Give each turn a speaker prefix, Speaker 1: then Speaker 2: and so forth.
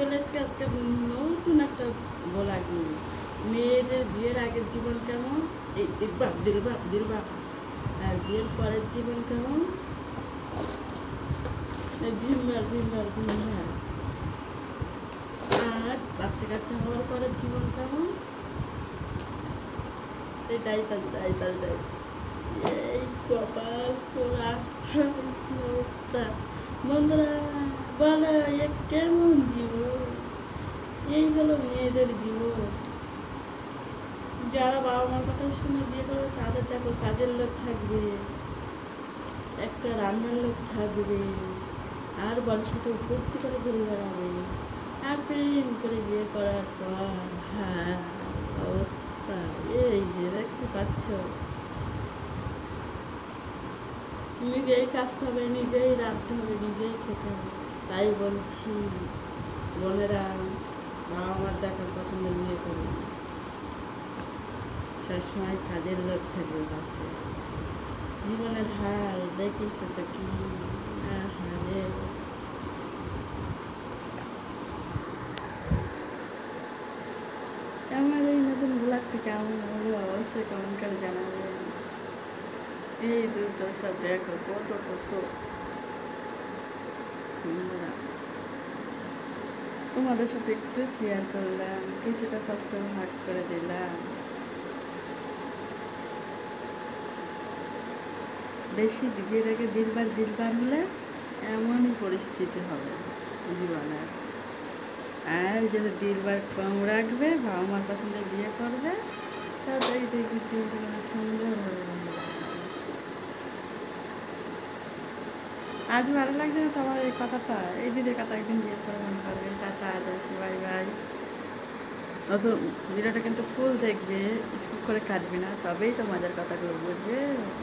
Speaker 1: চলে আজকে আজকে নতুন একটা ব্লগ নিয়ে। মেয়েদের বিয়ের আগের জীবন কেমন, এই দিলবাপ আর বিয়ের পরের জীবন কেমন, ভিমবার আর বাচ্চা কাচ্চা হওয়ার পরের জীবন কেমন, সেই ডাইপার এই কপাল পোড়া অবস্থা। বন্ধুরা বলো, এ কেমন জীবন? এই হলো মেয়েদের জীবন। যারা বাবা মার কথা শুনে বিয়ে করবে তাদের দেখো কাজের লোক থাকবে, একটা রান্নার লোক থাকবে, আর বড় সাথে ভর্তি করে ঘুরে বেড়াবে, আর প্রেম করে বিয়ে করার পর হ্যাঁ অবস্থা এই যে দেখতে পাচ্ছ। নিজেই কাজতে হবে, নিজেই রাঁধতে হবে, নিজেই খেতে হবে। তাই বলছি বোনেরা, বাবা মার দেখার পছন্দের বিয়ে করবে, সবসময় কাজের লোক থাকবে পাশে। জীবনের হাল দেখিস তো কি হালে। আমার এই নতুন ব্লগটা কেমন হলো অবশ্যই কমেন্ট করে জানাবেন। এই দুটো সব দেখো কত কত সুন্দর। তোমাদের সাথে একটু শেয়ার করলাম, কিছুটা কষ্ট ভাগ করে দিলাম। বেশি বিয়ের আগে দিলবার হলে এমনই পরিস্থিতি হবে জীবনের। আর যদি দিলবার কম রাখবে, বাবা মার পছন্দের বিয়ে করবে, তাই দেখবি জীবন সুন্দর হবে। আজ ভালো লাগছে না তোমার এই কথাটা? এই দিদির কথা একদিন বিয়ে করে মনে করবে। টাটা, আজ আসি, বাই বাই। নতুন ভিডিওটা কিন্তু ফুল দেখবে, স্কিপ করে কাটবি না, তবেই তো মজার কথাগুলো বুঝবে।